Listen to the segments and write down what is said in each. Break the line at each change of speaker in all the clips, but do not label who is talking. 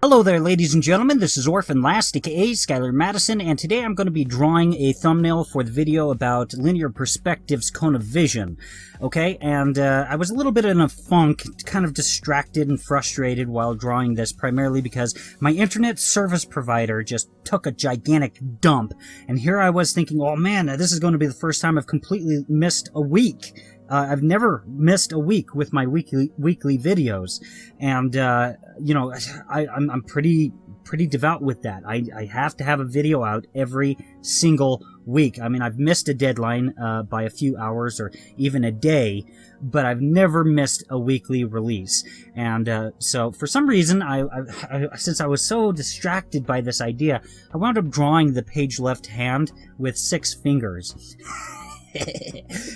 Hello there, ladies and gentlemen. This is Orphanlast, aka Skylar Madison, and today I'm going to be drawing a thumbnail for the video about linear perspective's cone of vision. Okay, and I was a little bit in a funk, kind of distracted and frustrated while drawing this, primarily because my internet service provider just took a gigantic dump, and here I was thinking, oh man, this is going to be the first time I've completely missed a week. I've never missed a week with my weekly videos, and you know, I'm pretty devout with that. I have to have a video out every single week. I mean, I've missed a deadline by a few hours or even a day, but I've never missed a weekly release. And so for some reason, since I was so distracted by this idea, I wound up drawing the page left hand with 6 fingers.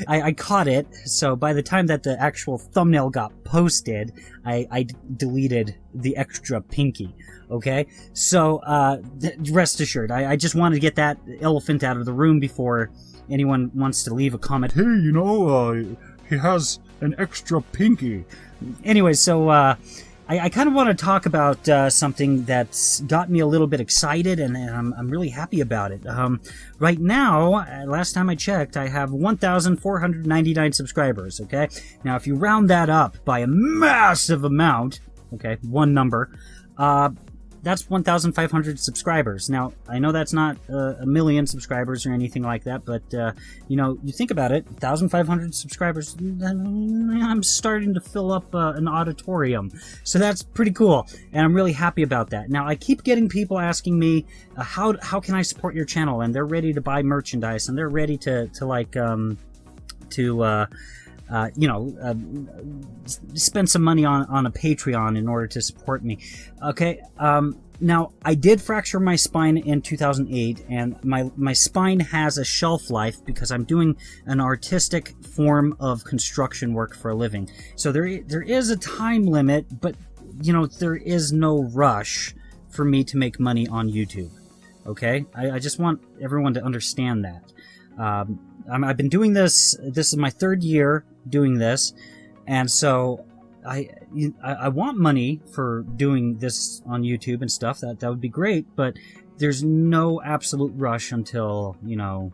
I caught it, so by the time that the actual thumbnail got posted, I deleted the extra pinky, okay? So, rest assured, I just wanted to get that elephant out of the room before anyone wants to leave a comment, hey, you know, he has an extra pinky. Anyway, so, I kind of want to talk about something that's got me a little bit excited, and I'm really happy about it. Right now, last time I checked, I have 1,499 subscribers, okay? Now, if you round that up by a massive amount, okay, one number, that's 1,500 subscribers. Now, I know that's not a million subscribers or anything like that, but, you know, you think about it, 1,500 subscribers, I'm starting to fill up an auditorium. So that's pretty cool, and I'm really happy about that. Now, I keep getting people asking me, how can I support your channel? And they're ready to buy merchandise, and they're ready to you know, spend some money on a Patreon in order to support me. Okay, now, I did fracture my spine in 2008, and my spine has a shelf life because I'm doing an artistic form of construction work for a living. So there is a time limit, but, you know, there is no rush for me to make money on YouTube. Okay? I just want everyone to understand that. I've been doing this is my 3rd year doing this, and so I want money for doing this on YouTube and stuff. That would be great, but there's no absolute rush until, you know,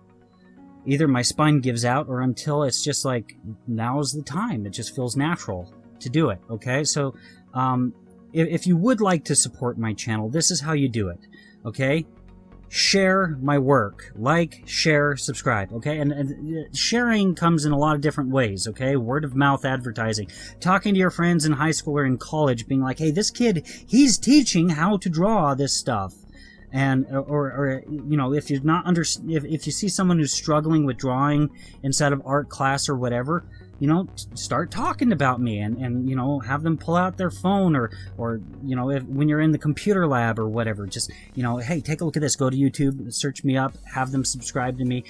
either my spine gives out or until it's just like, now's the time. It just feels natural to do it, okay? So if you would like to support my channel, this is how you do it, okay? Share my work. Like, share, subscribe, okay? And sharing comes in a lot of different ways, okay? Word of mouth advertising. Talking to your friends in high school or in college, being like, hey, this kid, he's teaching how to draw this stuff. And, or you know, if you're not if you see someone who's struggling with drawing inside of art class or whatever, you know, start talking about me, and you know, have them pull out their phone, or you know, when you're in the computer lab or whatever, just, you know, hey, take a look at this, go to YouTube, search me up, have them subscribe to me.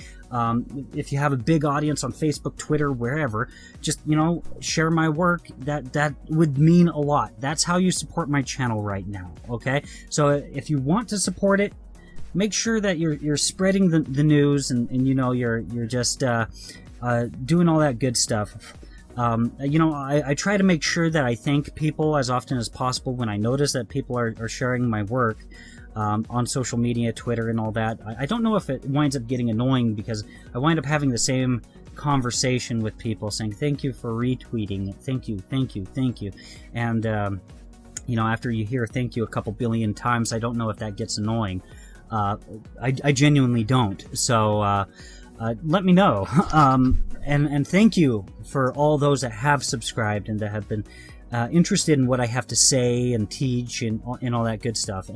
If you have a big audience on Facebook, Twitter, wherever, just, you know, share my work. That would mean a lot. That's how you support my channel right now, okay? So if you want to support it, make sure that you're spreading the news, and you know, you're just doing all that good stuff. You know, I try to make sure that I thank people as often as possible when I notice that people are sharing my work on social media, Twitter, and all that. I don't know if it winds up getting annoying, because I wind up having the same conversation with people saying, thank you for retweeting, thank you, thank you, thank you. And, you know, after you hear thank you a couple billion times, I don't know if that gets annoying. I genuinely don't. So, let me know. And thank you for all those that have subscribed and that have been interested in what I have to say and teach and all that good stuff.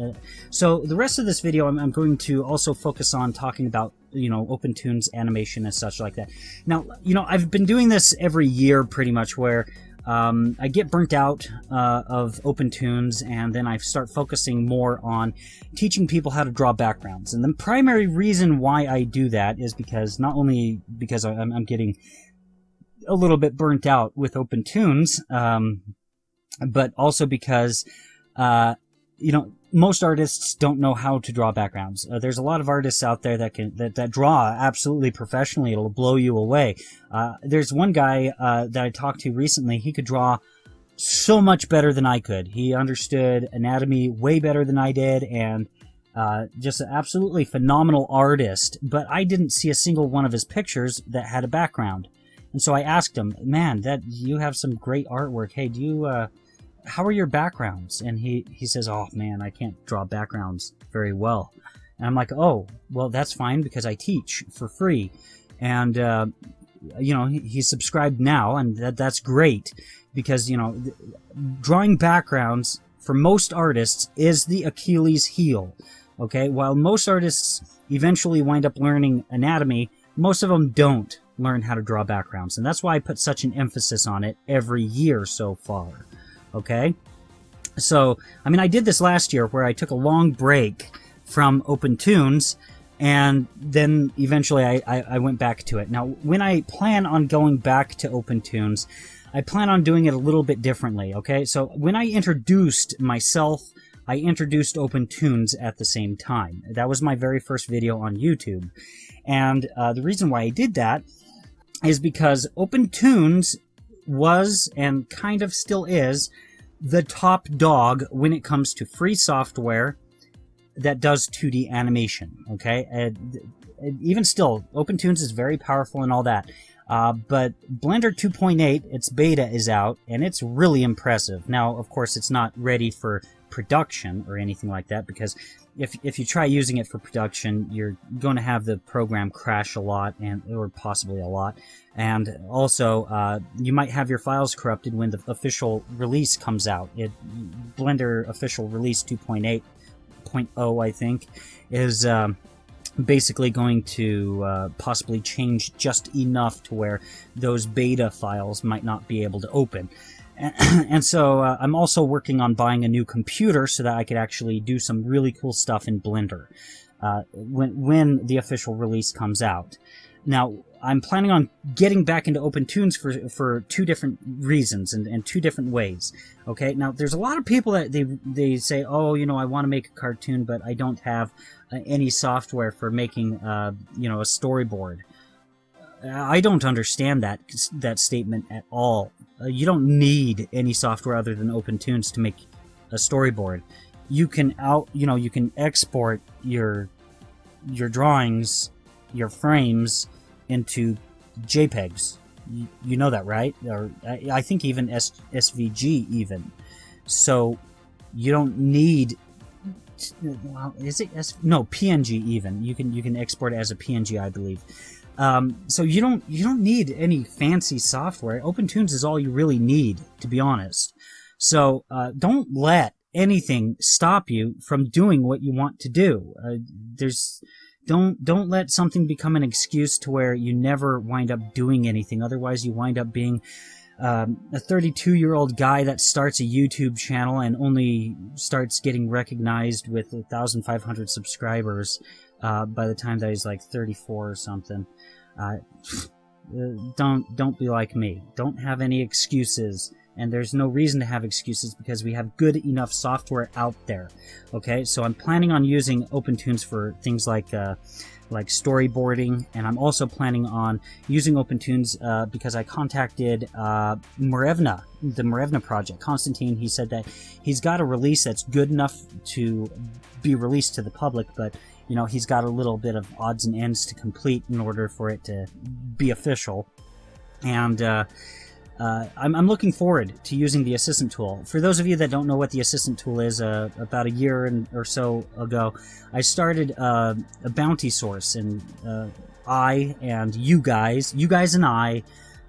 So the rest of this video, I'm going to also focus on talking about, you know, OpenToon's animation and such like that. Now, you know, I've been doing this every year pretty much, where I get burnt out of OpenToon's, and then I start focusing more on teaching people how to draw backgrounds. And the primary reason why I do that is because, not only because I'm getting a little bit burnt out with OpenToon's, but also because, you know, most artists don't know how to draw backgrounds. There's a lot of artists out there that draw absolutely professionally. It'll blow you away. There's one guy that I talked to recently. He could draw so much better than I could. He understood anatomy way better than I did, and just an absolutely phenomenal artist. But I didn't see a single one of his pictures that had a background. And so I asked him, man, you have some great artwork. Hey, how are your backgrounds? And he says, oh man, I can't draw backgrounds very well. And I'm like, oh, well, that's fine because I teach for free. And, he's subscribed now, and that's great because, drawing backgrounds for most artists is the Achilles heel. Okay, while most artists eventually wind up learning anatomy, most of them don't learn how to draw backgrounds. And that's why I put such an emphasis on it every year so far. Okay? So, I did this last year where I took a long break from OpenToons, and then eventually I went back to it. Now, when I plan on going back to OpenToons, I plan on doing it a little bit differently, okay? So, when I introduced myself, I introduced OpenToons at the same time. That was my very first video on YouTube. And the reason why I did that is because OpenToons was, and kind of still is, the top dog when it comes to free software that does 2D animation, okay? And even still, OpenToons is very powerful and all that. But Blender 2.8, its beta is out, and it's really impressive. Now, of course, it's not ready for production or anything like that, because if you try using it for production, you're going to have the program crash a lot, or possibly a lot. And also, you might have your files corrupted when the official release comes out. Blender official release 2.8.0, I think, is basically going to possibly change just enough to where those beta files might not be able to open. And so I'm also working on buying a new computer so that I could actually do some really cool stuff in Blender when the official release comes out. Now, I'm planning on getting back into OpenToons for two different reasons and two different ways. Okay, now there's a lot of people that they say, oh, I want to make a cartoon, but I don't have any software for making a storyboard. I don't understand that statement at all. You don't need any software other than OpenToons to make a storyboard. You can you can export your drawings, your frames into JPEGs. You know that, right? Or I think even SVG even. So you don't need. Well, is it no PNG even? You can export it as a PNG, I believe. So you don't need any fancy software. OpenToons is all you really need, to be honest. So don't let anything stop you from doing what you want to do. Don't let something become an excuse to where you never wind up doing anything. Otherwise, you wind up being a 32-year-old guy that starts a YouTube channel and only starts getting recognized with 1,500 subscribers by the time that he's like 34 or something. Don't be like me. Don't have any excuses. And there's no reason to have excuses because we have good enough software out there. Okay, so I'm planning on using OpenToons for things like storyboarding, and I'm also planning on using OpenToons because I contacted Morevna, the Morevna project. Constantine, he said that he's got a release that's good enough to be released to the public, but he's got a little bit of odds and ends to complete in order for it to be official. And I'm looking forward to using the assistant tool. For those of you that don't know what the assistant tool is, about a year or so ago, I started a bounty source, and I and you guys and I,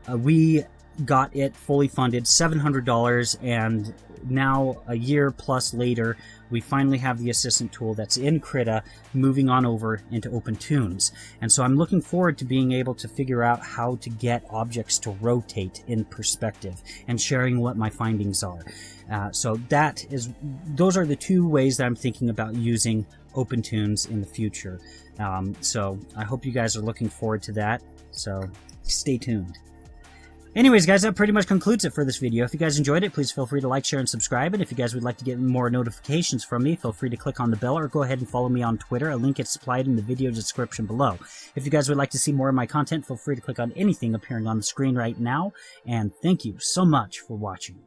we got it fully funded, $700, and now a year plus later, we finally have the assistant tool that's in Krita moving on over into OpenToons. And so I'm looking forward to being able to figure out how to get objects to rotate in perspective and sharing what my findings are. So those are the two ways that I'm thinking about using OpenToons in the future. So I hope you guys are looking forward to that. So stay tuned. Anyways, guys, that pretty much concludes it for this video. If you guys enjoyed it, please feel free to like, share, and subscribe. And if you guys would like to get more notifications from me, feel free to click on the bell or go ahead and follow me on Twitter. A link is supplied in the video description below. If you guys would like to see more of my content, feel free to click on anything appearing on the screen right now. And thank you so much for watching.